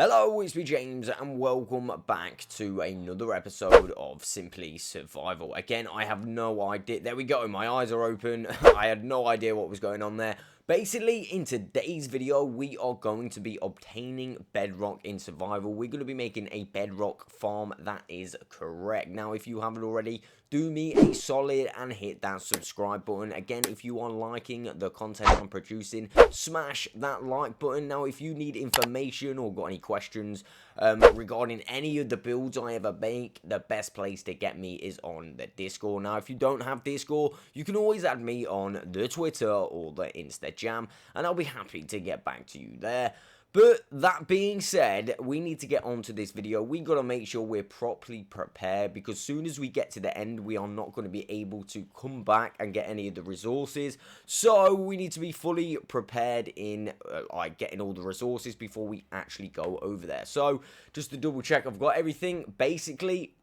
Hello, it's me James, and welcome back to another episode of Simply Survival. Again, I have no idea. There we go, my eyes are open. I had no idea what was going on there. Basically, in today's video, we are going to be obtaining Bedrock in survival. We're going to be making a Bedrock farm. That is correct. Now, if you haven't already, do me a solid and hit that subscribe button. Again, if you are liking the content I'm producing, smash that like button. Now, if you need information or got any questions regarding any of the builds I ever make, the best place to get me is on the Discord. Now, if you don't have Discord, you can always add me on the Twitter or the InstaJam, and I'll be happy to get back to you there. But that being said, we need to get on to this video. We got to make sure we're properly prepared, because soon as we get to the end, we are not going to be able to come back and get any of the resources. So we need to be fully prepared in like getting all the resources before we actually go over there. So just to double check, I've got everything. Basically,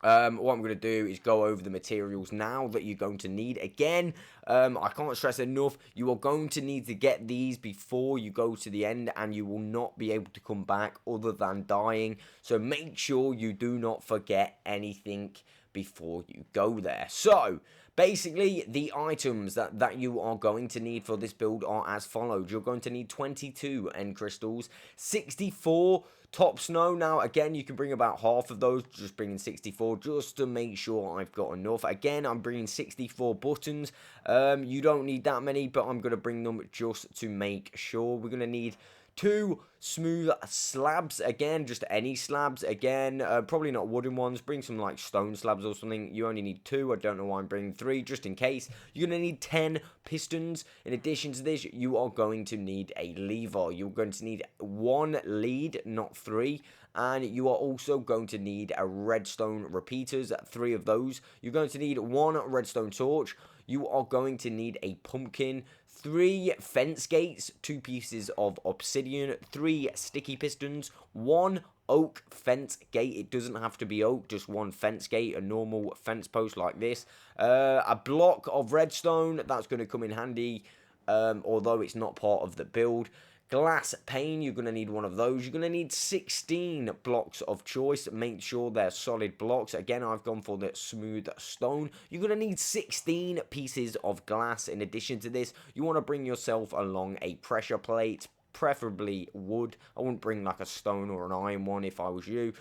what I'm going to do is go over the materials now that you're going to need. Again, I can't stress enough, you are going to need to get these before you go to the end, and you will not be able to come back other than dying. So make sure you do not forget anything before you go there. So basically, the items that you are going to need for this build are as follows. You're going to need 22 end crystals, 64 top snow. Now, again, you can bring about half of those, just bringing 64, just to make sure I've got enough. Again, I'm bringing 64 buttons. You don't need that many, but I'm going to bring them just to make sure. We're going to need 2 smooth slabs, again, just any slabs, again, probably not wooden ones. Bring some like stone slabs or something. You only need 2. I don't know why I'm bringing 3, just in case. You're going to need 10 pistons. In addition to this, you are going to need a lever. You're going to need 1 lead, not 3. And you are also going to need a redstone repeaters, 3 of those. You're going to need 1 redstone torch. You are going to need a pumpkin, 3 fence gates, 2 pieces of obsidian, 3 sticky pistons, 1 oak fence gate. It doesn't have to be oak, just 1 fence gate, a normal fence post like this. A block of redstone, that's going to come in handy, although it's not part of the build. Glass pane, you're going to need 1 of those. You're going to need 16 blocks of choice. Make sure they're solid blocks. Again, I've gone for the smooth stone. You're going to need 16 pieces of glass. In addition to this, you want to bring yourself along a pressure plate, preferably wood. I wouldn't bring like a stone or an iron one if I was you.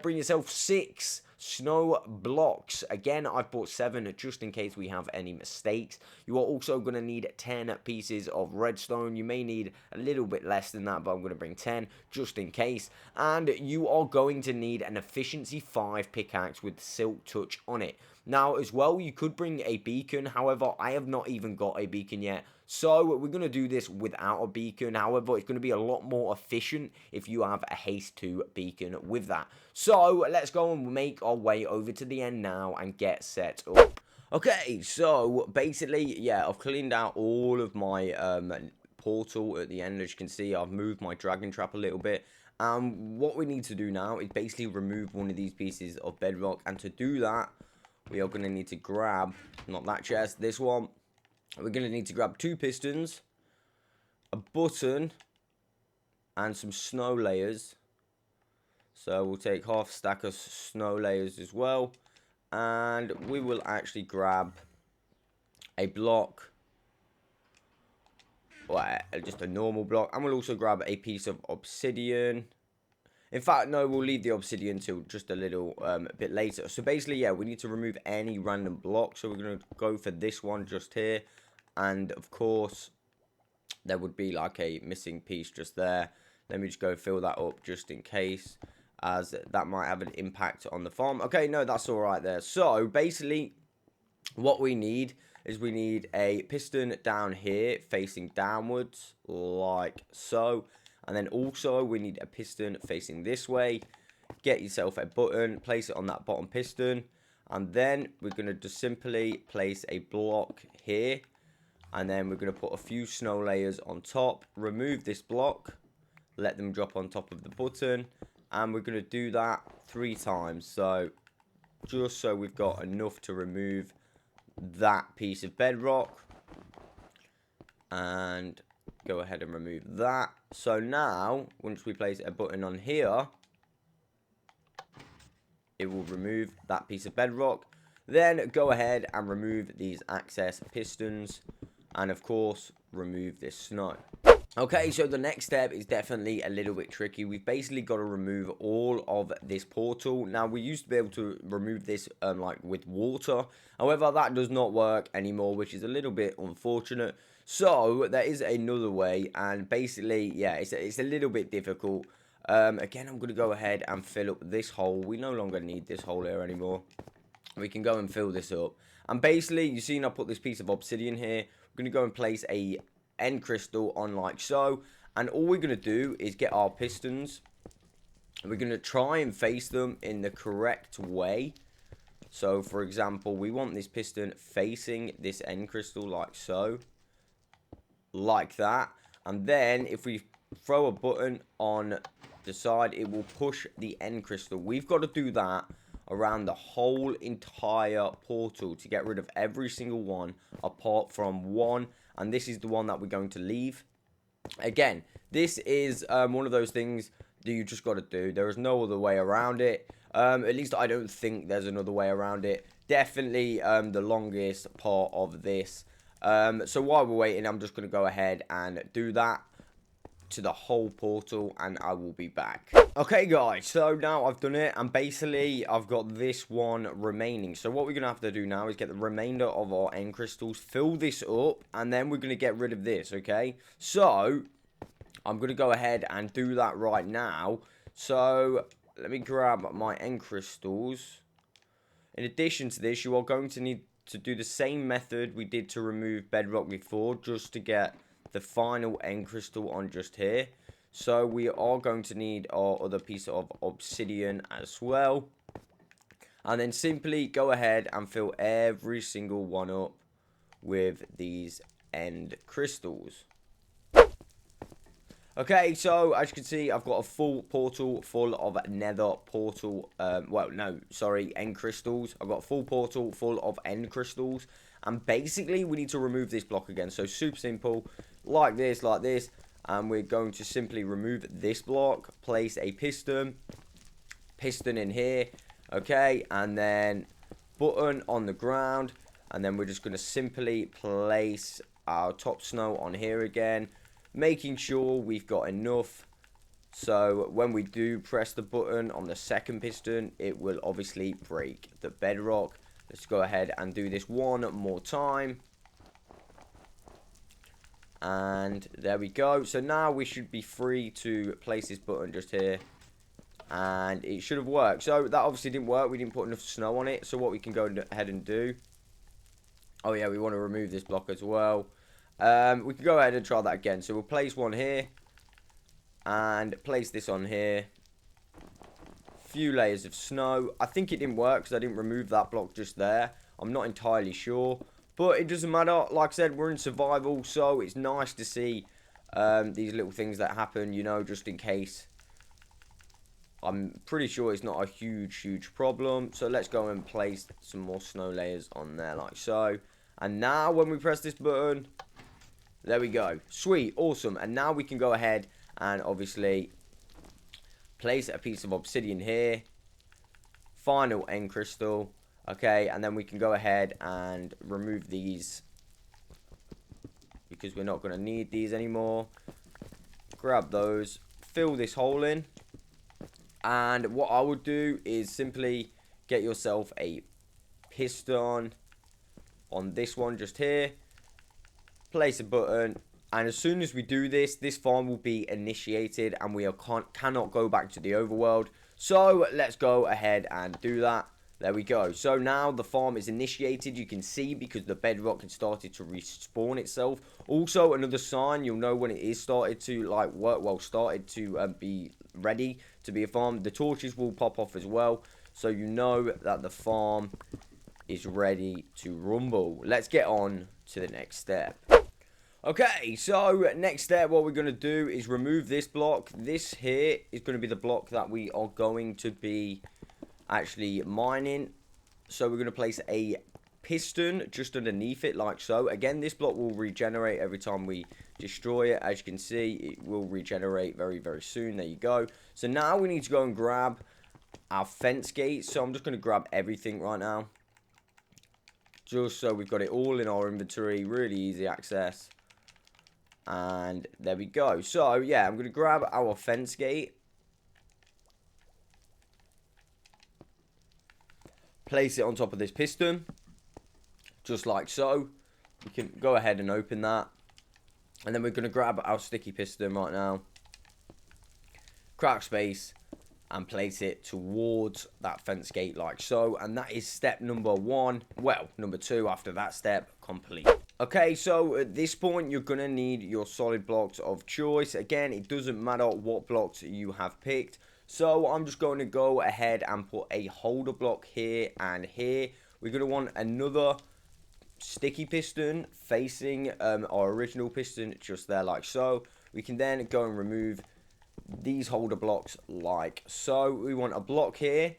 Bring yourself 6 snow blocks. Again, I've bought 7 just in case we have any mistakes. You are also going to need 10 pieces of redstone. You may need a little bit less than that, but I'm going to bring 10 just in case. And you are going to need an efficiency 5 pickaxe with silk touch on it. Now, as well, you could bring a beacon. However, I have not even got a beacon yet. So, we're going to do this without a beacon. However, it's going to be a lot more efficient if you have a haste 2 beacon with that. So, let's go and make our way over to the end now and get set up. Okay, so, basically, yeah, I've cleaned out all of my portal at the end. As you can see, I've moved my dragon trap a little bit. What we need to do now is basically remove one of these pieces of bedrock. And to do that, we are going to need to grab, not that chest, this one. We're going to need to grab 2 pistons, a button, and some snow layers. So we'll take half a stack of snow layers as well. And we will actually grab a block, or just a normal block. And we'll also grab a piece of obsidian. In fact, no, we'll leave the obsidian till just a little bit later. So basically, yeah, we need to remove any random block. So we're going to go for this one just here. And of course, there would be like a missing piece just there. Let me just go fill that up just in case, as that might have an impact on the farm. Okay, no, that's all right there. So basically, what we need is we need a piston down here facing downwards like so. And then also we need a piston facing this way. Get yourself a button, place it on that bottom piston. And then we're going to just simply place a block here. And then we're going to put a few snow layers on top. Remove this block. Let them drop on top of the button. And we're going to do that 3 times. So just so we've got enough to remove that piece of bedrock. And go ahead and remove that. So now, once we place a button on here, it will remove that piece of bedrock. Then go ahead and remove these access pistons, and of course remove this snow. Okay, so the next step is definitely a little bit tricky. We've basically got to remove all of this portal. Now, we used to be able to remove this like with water. However, that does not work anymore, which is a little bit unfortunate. So there is another way, and basically, yeah, it's a little bit difficult. Again, I'm going to go ahead and fill up this hole. We no longer need this hole here anymore. We can go and fill this up. And basically, you see I put this piece of obsidian here. We're going to go and place a end crystal on like so. And all we're going to do is get our pistons. We're going to try and face them in the correct way. So, for example, we want this piston facing this end crystal like so. Like that. And then, if we throw a button on the side, it will push the end crystal. We've got to do that around the whole entire portal to get rid of every single one apart from one, and this is the one that we're going to leave. Again, this is one of those things that you just got to do. There is no other way around it. At least I don't think there's another way around it. Definitely the longest part of this. So while we're waiting, I'm just going to go ahead and do that to the whole portal, and I will be back. Okay guys, so now I've done it, and basically I've got this one remaining. So what we're gonna have to do now is get the remainder of our end crystals, fill this up, and then we're gonna get rid of this. Okay, so I'm gonna go ahead and do that right now. So let me grab my end crystals. In addition to this, you are going to need to do the same method we did to remove bedrock before, just to get the final end crystal on just here. So we are going to need our other piece of obsidian as well, and then simply go ahead and fill every single one up with these end crystals. Okay, so as you can see, I've got a full portal full of nether portal, end crystals. I've got a full portal full of end crystals, and basically we need to remove this block again. So super simple, like this, and we're going to simply remove this block, place a piston in here, okay, and then button on the ground, and then we're just going to simply place our top snow on here again, making sure we've got enough. So when we do press the button on the second piston, it will obviously break the bedrock. Let's go ahead and do this one more time. And there we go. So now we should be free to place this button just here, and it should have worked. So that obviously didn't work. We didn't put enough snow on it. So what we can go ahead and do, oh yeah, we want to remove this block as well. We can go ahead and try that again. So we'll place one here and place this on here. Few layers of snow. I think it didn't work because I didn't remove that block just there. I'm not entirely sure, but it doesn't matter. Like I said, we're in survival, so it's nice to see these little things that happen, you know, just in case. I'm pretty sure it's not a huge problem. So let's go and place some more snow layers on there like so. And now when we press this button, there we go. Sweet, awesome. And now we can go ahead and obviously place a piece of obsidian here. Final end crystal. Okay, and then we can go ahead and remove these because we're not going to need these anymore. Grab those, fill this hole in, and what I would do is simply get yourself a piston on this one just here, place a button, and as soon as we do this, this farm will be initiated and we cannot go back to the overworld. So let's go ahead and do that. There we go. So now the farm is initiated. You can see because the bedrock had started to respawn itself. Also, another sign, you'll know when it is started to like work, well, started to be ready to be a farm. The torches will pop off as well, so you know that the farm is ready to rumble. Let's get on to the next step. Okay, so next step, what we're going to do is remove this block. This here is going to be the block that we are going to be actually mining. So we're going to place a piston just underneath it, like so. Again, this block will regenerate every time we destroy it. As you can see, it will regenerate very, very soon. There you go. So now we need to go and grab our fence gate. So I'm just going to grab everything right now, just so we've got it all in our inventory. Really easy access. And there we go. So yeah, I'm going to grab our fence gate, place it on top of this piston, just like so. We can go ahead and open that. And then we're going to grab our sticky piston right now, crack space, and place it towards that fence gate like so. And that is step number 1. Well, number 2 after that step complete. Okay, so at this point, you're going to need your solid blocks of choice. Again, it doesn't matter what blocks you have picked. So I'm just going to go ahead and put a holder block here and here. We're going to want another sticky piston facing our original piston just there like so. We can then go and remove these holder blocks like so. We want a block here,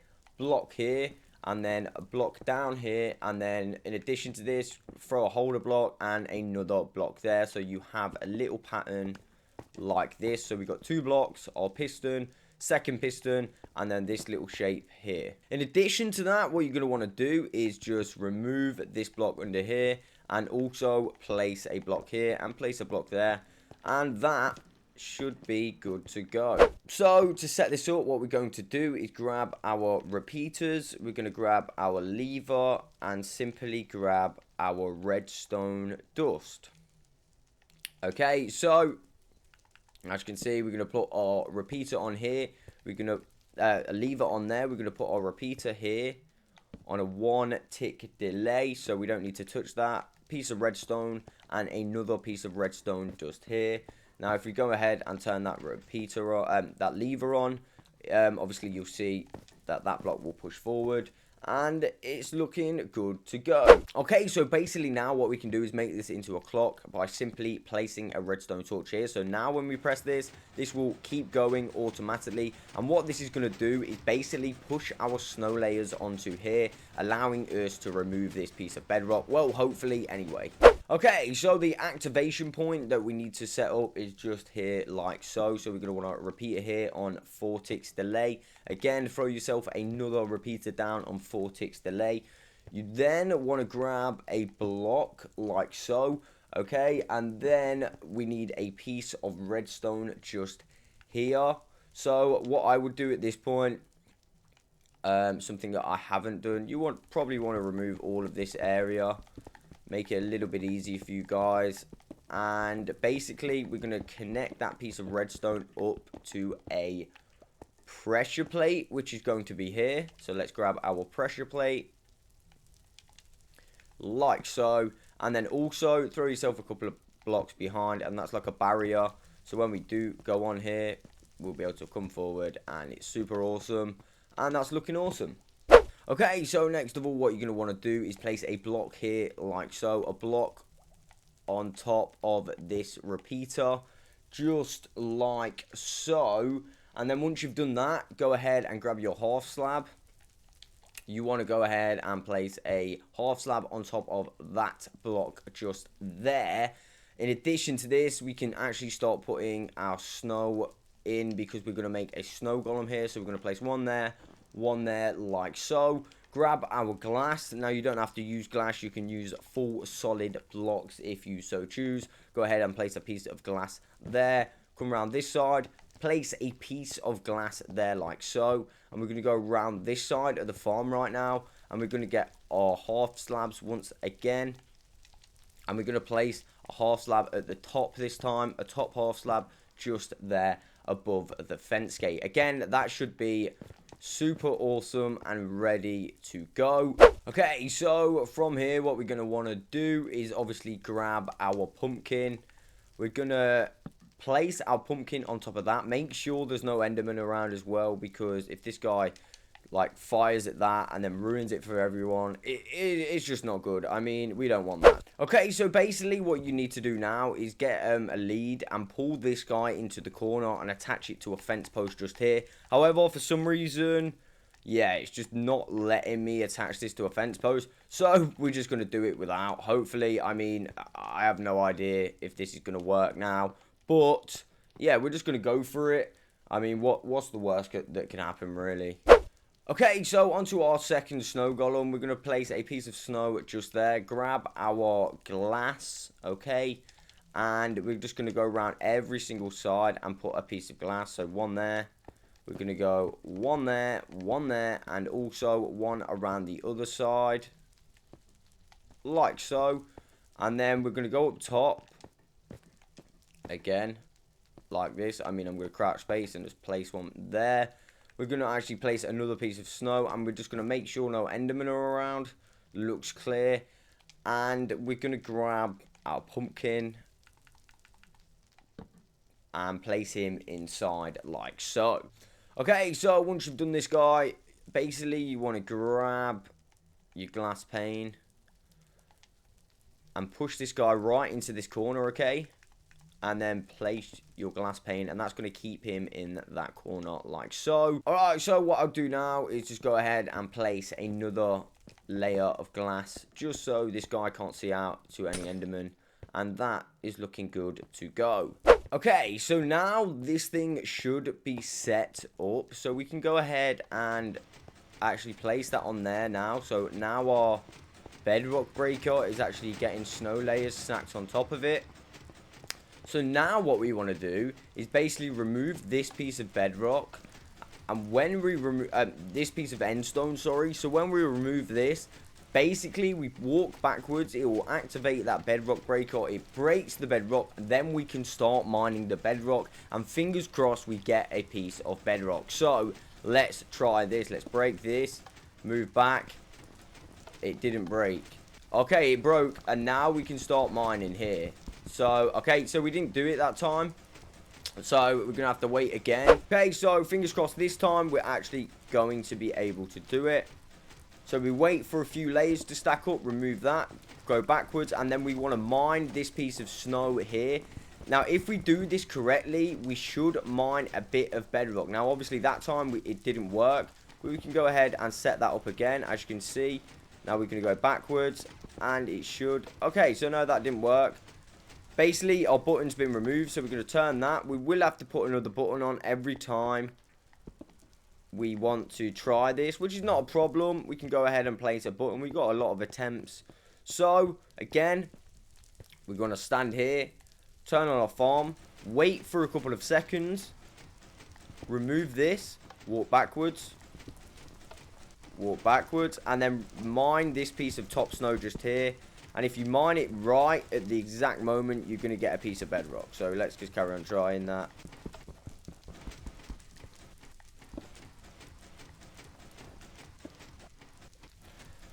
and then a block down here, and then in addition to this, throw a holder block and another block there, so you have a little pattern like this. So we've got 2 blocks, our piston, second piston, and then this little shape here. In addition to that, what you're going to want to do is just remove this block under here, and also place a block here and place a block there, and that should be good to go. So to set this up, what we're going to do is grab our repeaters, we're going to grab our lever, and simply grab our redstone dust. Okay, so as you can see, we're going to put our repeater on here, we're going to a lever on there, we're going to put our repeater here on a 1 tick delay, so we don't need to touch that. Piece of redstone and another piece of redstone just here. Now, if we go ahead and turn that repeater on, that lever on, obviously you'll see that that block will push forward, and it's looking good to go. Okay, so basically now what we can do is make this into a clock by simply placing a redstone torch here. So now when we press this, this will keep going automatically, and what this is going to do is basically push our snow layers onto here, allowing us to remove this piece of bedrock. Well, hopefully anyway. Okay, so the activation point that we need to set up is just here like so. So we're going to want to repeater here on 4 ticks delay. Again, throw yourself another repeater down on 4 ticks delay. You then want to grab a block like so. Okay, and then we need a piece of redstone just here. So what I would do at this point, something that I haven't done, you probably want to remove all of this area. Make it a little bit easier for you guys. And basically, we're going to connect that piece of redstone up to a pressure plate, which is going to be here. So let's grab our pressure plate. Like so. And then also throw yourself a couple of blocks behind. And that's like a barrier. So when we do go on here, we'll be able to come forward. And it's super awesome. And that's looking awesome. Okay, so next of all, what you're going to want to do is place a block here like so. A block on top of this repeater, just like so. And then once you've done that, go ahead and grab your half slab. You want to go ahead and place a half slab on top of that block just there. In addition to this, we can actually start putting our snow in, because we're going to make a snow golem here. So we're going to place one there like so. Grab our glass. Now you don't have to use glass, you can use full solid blocks if you so choose. Go ahead and place a piece of glass there. Come around this side, place a piece of glass there like so, and we're going to go around this side of the farm right now, and we're going to get our half slabs once again, and we're going to place a half slab at the top this time, a top half slab just there above the fence gate. Again, that should be super awesome and ready to go. Okay, so from here, what we're going to want to do is obviously grab our pumpkin. We're going to place our pumpkin on top of that. Make sure there's no enderman around as well, because if this guy like fires at that and then ruins it for everyone, it's just not good. I mean, we don't want that. Okay, so basically what you need to do now is get a lead and pull this guy into the corner and attach it to a fence post just here. However, for some reason, yeah, it's just not letting me attach this to a fence post. So we're just going to do it without. Hopefully, I mean, I have no idea if this is going to work now. But, yeah, we're just going to go for it. I mean, what's the worst that can happen, really? Okay, so onto our second snow golem. We're going to place a piece of snow just there. Grab our glass, okay? And we're just going to go around every single side and put a piece of glass. So one there. We're going to go one there, and also one around the other side. Like so. And then we're going to go up top. Again, like this. I mean, I'm going to crouch space and just place one there. We're going to actually place another piece of snow. And we're just going to make sure no endermen are around. Looks clear. And we're going to grab our pumpkin and place him inside like so. Okay, so once you've done this guy, basically you want to grab your glass pane and push this guy right into this corner, okay? And then place your glass pane, and that's going to keep him in that corner like so. Alright, so what I'll do now is just go ahead and place another layer of glass, just so this guy can't see out to any enderman. And that is looking good to go. Okay, so now this thing should be set up. So we can go ahead and actually place that on there now. So now our bedrock breaker is actually getting snow layers stacked on top of it. So now what we want to do is basically remove this piece of bedrock. And when we remove this piece of endstone, sorry. So when we remove this, basically, we walk backwards, it will activate that bedrock breaker, it breaks the bedrock, then we can start mining the bedrock, and fingers crossed we get a piece of bedrock. So, let's try this, let's break this, move back, it didn't break. Okay, it broke, and now we can start mining here. So, okay, so we didn't do it that time, so we're going to have to wait again. Okay, so fingers crossed this time we're actually going to be able to do it. So we wait for a few layers to stack up, remove that, go backwards, and then we want to mine this piece of snow here. Now, if we do this correctly, we should mine a bit of bedrock. Now, obviously, that time it didn't work, but we can go ahead and set that up again, as you can see. Now, we're going to go backwards, and it should... Okay, so no, that didn't work. Basically, our button's been removed, so we're going to turn that. We will have to put another button on every time we want to try this, which is not a problem. We can go ahead and place a button. We've got a lot of attempts. So, again, we're going to stand here, turn on our farm, wait for a couple of seconds, remove this, walk backwards, and then mine this piece of top snow just here. And if you mine it right at the exact moment, you're going to get a piece of bedrock. So, let's just carry on trying that.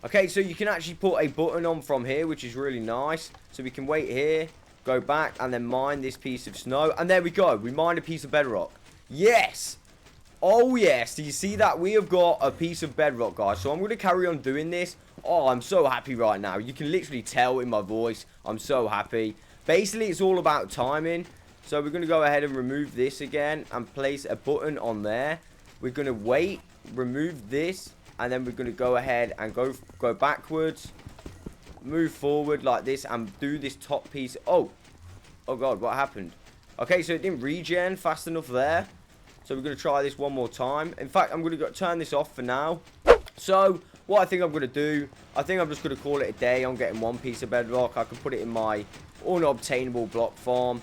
Okay, so you can actually put a button on from here, which is really nice. So we can wait here, go back, and then mine this piece of snow. And there we go. We mined a piece of bedrock. Yes! Oh, yes. Do you see that? We have got a piece of bedrock, guys. So I'm going to carry on doing this. Oh, I'm so happy right now. You can literally tell in my voice. I'm so happy. Basically, it's all about timing. So we're going to go ahead and remove this again and place a button on there. We're going to wait, remove this. And then we're going to go ahead and go backwards, move forward like this, and do this top piece. Oh God, what happened? Okay, so it didn't regen fast enough there. So we're going to try this one more time. In fact, I'm going to turn this off for now. So what I think I'm going to do, I think I'm just going to call it a day on getting one piece of bedrock. I can put it in my unobtainable block farm.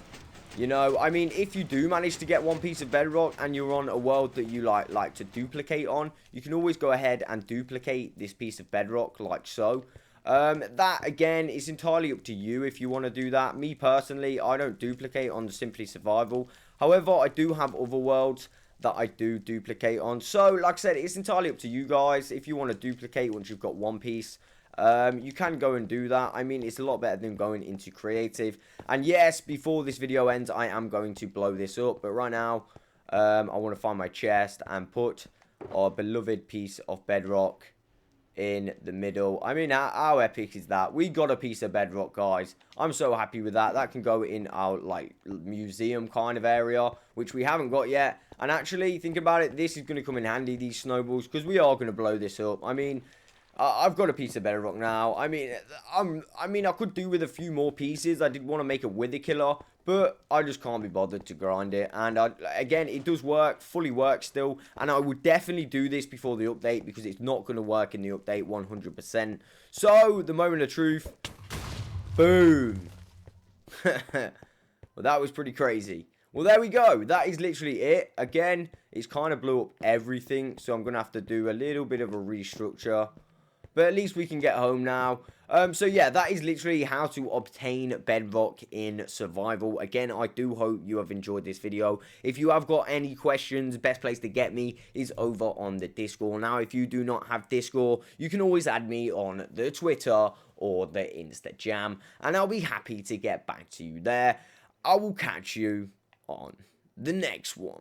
You know, I mean, if you do manage to get one piece of bedrock and you're on a world that you like to duplicate on, you can always go ahead and duplicate this piece of bedrock like so. That, again, is entirely up to you if you want to do that. Me, personally, I don't duplicate on Simply Survival. However, I do have other worlds that I do duplicate on. So, like I said, it's entirely up to you guys. If you want to duplicate once you've got one piece, you can go and do that. I mean, it's a lot better than going into creative. And yes, before this video ends, I am going to blow this up. But right now, I want to find my chest and put our beloved piece of bedrock in the middle. I mean, how epic is that? We got a piece of bedrock, guys. I'm so happy with that. That can go in our, like, museum kind of area, which we haven't got yet. And actually, think about it, this is going to come in handy, these snowballs, because we are going to blow this up. I mean, I've got a piece of bedrock now. I mean, I could do with a few more pieces. I did want to make a wither killer, but I just can't be bothered to grind it. And again, it does work, fully works still. And I would definitely do this before the update because it's not going to work in the update 100%. So, the moment of truth. Boom. Well, that was pretty crazy. Well, there we go. That is literally it. Again, it's kind of blew up everything. So, I'm going to have to do a little bit of a restructure. But at least we can get home now. So yeah, that is literally how to obtain bedrock in survival. Again, I do hope you have enjoyed this video. If you have got any questions, best place to get me is over on the Discord. Now, if you do not have Discord, you can always add me on the Twitter or the InstaJam. And I'll be happy to get back to you there. I will catch you on the next one.